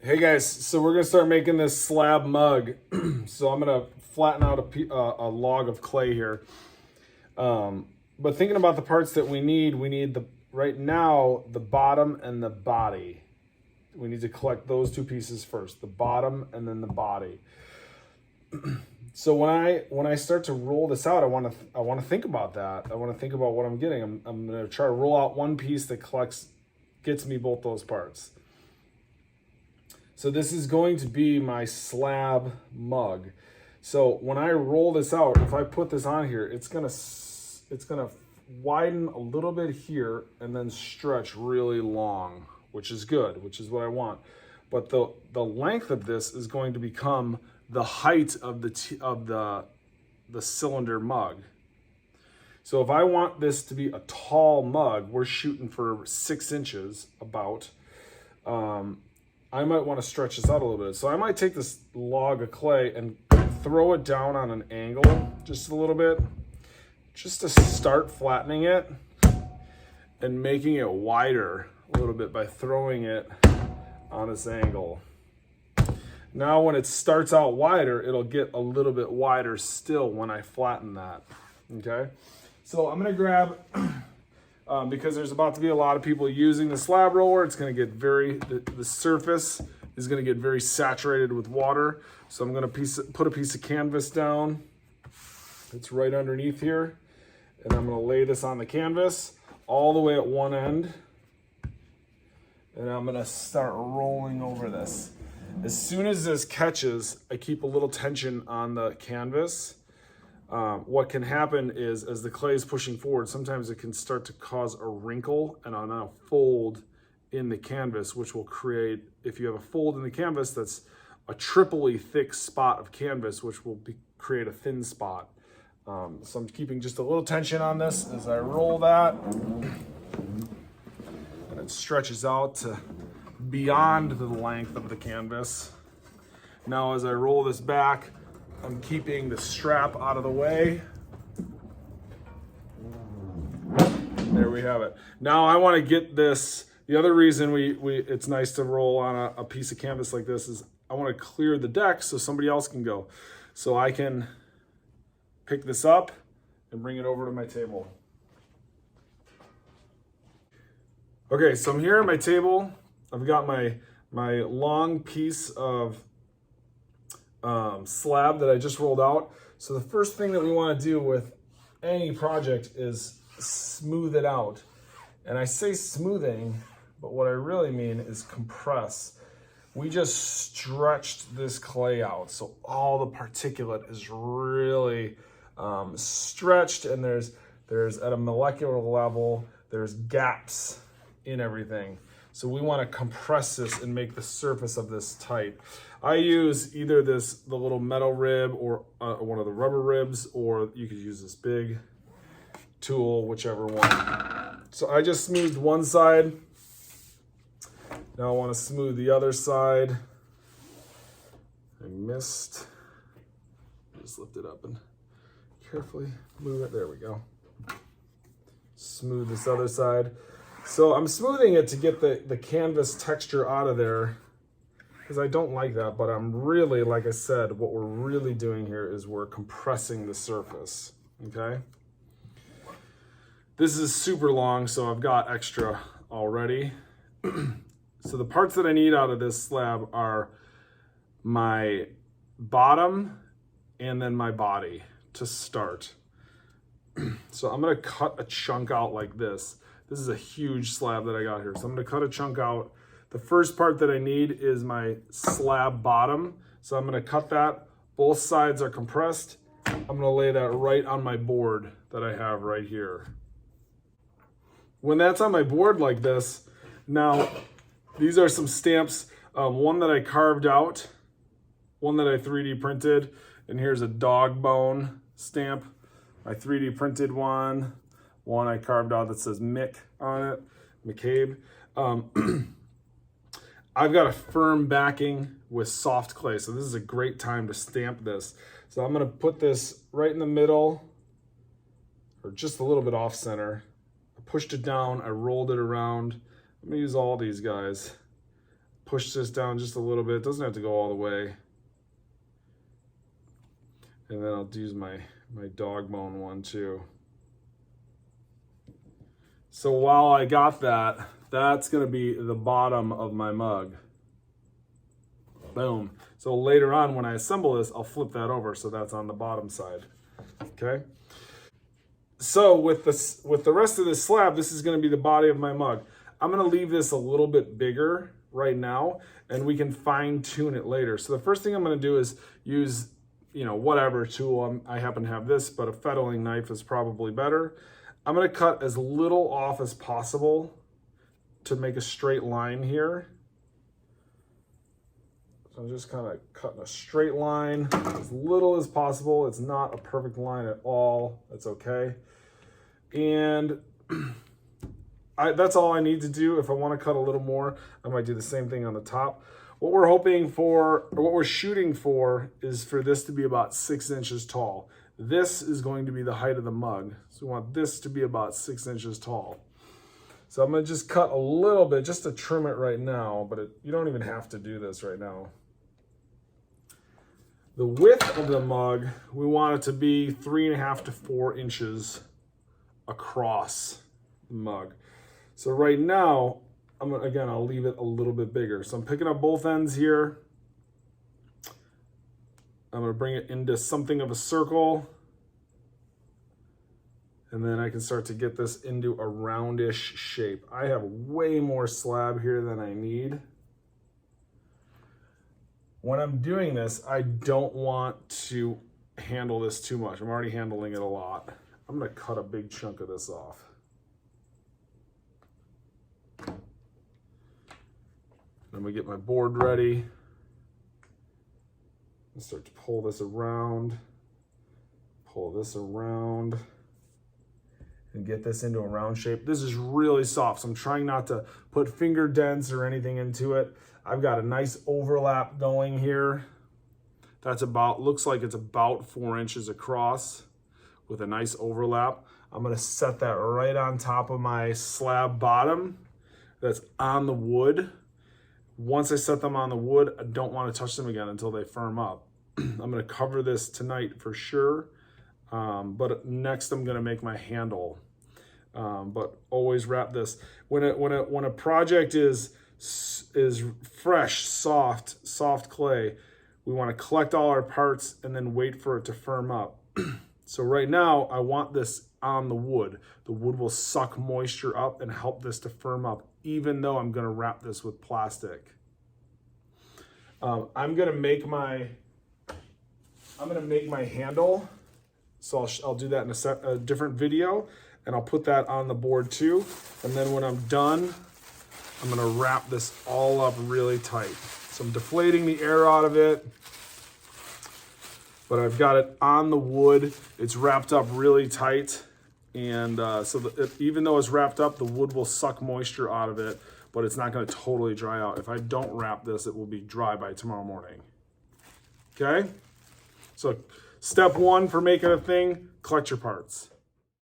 Hey guys, so we're gonna start making this slab mug. So I'm gonna flatten out a log of clay here. But thinking about the parts that we need right now the bottom and the body. We need to collect those two pieces first, the bottom and then the body. So when I start to roll this out, I want to think about that. I want to think about what I'm getting. I'm gonna try to roll out one piece that gets me both those parts. So this is going to be my slab mug. So when I roll this out, if I put this on here, it's gonna widen a little bit here and then stretch really long, which is good, which is what I want. But the length of this is going to become the height of the cylinder mug. So if I want this to be a tall mug, we're shooting for 6 inches about. I might want to stretch this out a little bit. So I might take this log of clay and throw it down on an angle just a little bit, just to start flattening it and making it wider a little bit by throwing it on this angle. Now when it starts out wider, it'll get a little bit wider still when I flatten that, okay? So I'm gonna grab, because there's about to be a lot of people using the slab roller, it's gonna get the surface is gonna get very saturated with water. So I'm gonna put a piece of canvas down. It's right underneath here. And I'm gonna lay this on the canvas all the way at one end. And I'm gonna start rolling over this. As soon as this catches, I keep a little tension on the canvas. What can happen is as the clay is pushing forward, sometimes it can start to cause a wrinkle and a fold in the canvas, which will create, if you have a fold in the canvas, that's a triply thick spot of canvas, which will create a thin spot. So I'm keeping just a little tension on this as I roll that. And it stretches out to beyond the length of the canvas. Now as I roll this back, I'm keeping the strap out of the way. There we have it. Now I want to get this. The other reason it's nice to roll on a piece of canvas like this is I want to clear the deck so somebody else can go. So I can pick this up and bring it over to my table. Okay, so I'm here at my table. I've got my long piece of slab that I just rolled out. So the first thing that we want to do with any project is smooth it out. And I say smoothing, but what I really mean is compress. We just stretched this clay out, so all the particulate is really stretched, and there's at a molecular level, there's gaps in everything. So we want to compress this and make the surface of this tight. I use either the little metal rib or one of the rubber ribs, or you could use this big tool, whichever one. So I just smoothed one side. Now I want to smooth the other side. I missed. Just lift it up and carefully move it. There we go. Smooth this other side. So I'm smoothing it to get the canvas texture out of there, because I don't like that, but I'm really, like I said, what we're really doing here is we're compressing the surface, okay? This is super long, so I've got extra already. So the parts that I need out of this slab are my bottom and then my body to start. So I'm gonna cut a chunk out like this. This is a huge slab that I got here. So I'm gonna cut a chunk out. The first part that I need is my slab bottom. So I'm gonna cut that. Both sides are compressed. I'm gonna lay that right on my board that I have right here. When that's on my board like this, now these are some stamps. One that I carved out, one that I 3D printed, and here's a dog bone stamp. My 3D printed one I carved out that says Mick on it, McCabe. I've got a firm backing with soft clay, so this is a great time to stamp this. So I'm gonna put this right in the middle, or just a little bit off center. I pushed it down, I rolled it around. I'm gonna use all these guys. push this down just a little bit. It doesn't have to go all the way. And then I'll use my dog bone one too. So while I got that, that's gonna be the bottom of my mug. Boom. So later on when I assemble this, I'll flip that over so that's on the bottom side, okay? So with the rest of this slab, this is gonna be the body of my mug. I'm gonna leave this a little bit bigger right now and we can fine tune it later. So the first thing I'm gonna do is use, whatever tool. I happen to have this, but a fettling knife is probably better. I'm gonna cut as little off as possible to make a straight line here. So I'm just kind of cutting a straight line as little as possible. It's not a perfect line at all. That's okay. And that's all I need to do. If I want to cut a little more, I might do the same thing on the top. What we're hoping for, or what we're shooting for, is for this to be about 6 inches tall. This is going to be the height of the mug. So we want this to be about 6 inches tall. So I'm gonna just cut a little bit just to trim it right now, but you don't even have to do this right now. The width of the mug, we want it to be 3.5 to 4 inches across the mug. So right now, I'll leave it a little bit bigger. So I'm picking up both ends here. I'm gonna bring it into something of a circle. And then I can start to get this into a roundish shape. I have way more slab here than I need. When I'm doing this, I don't want to handle this too much. I'm already handling it a lot. I'm gonna cut a big chunk of this off. I'm gonna get my board ready. And start to pull this around, and get this into a round shape. This is really soft, so I'm trying not to put finger dents or anything into it. I've got a nice overlap going here. Looks like it's about 4 inches across with a nice overlap. I'm gonna set that right on top of my slab bottom that's on the wood. Once I set them on the wood, I don't want to touch them again until they firm up. I'm going to cover this tonight for sure, but next I'm going to make my handle. But always wrap this. When a project is fresh, soft clay, we want to collect all our parts and then wait for it to firm up. So right now, I want this on the wood. The wood will suck moisture up and help this to firm up, even though I'm gonna wrap this with plastic. I'm gonna make my handle. So I'll do that in a different video, and I'll put that on the board too. And then when I'm done, I'm gonna wrap this all up really tight. So I'm deflating the air out of it, but I've got it on the wood. It's wrapped up really tight. And even though it's wrapped up, the wood will suck moisture out of it, but it's not gonna totally dry out. If I don't wrap this, it will be dry by tomorrow morning. Okay? So step one for making a thing, collect your parts.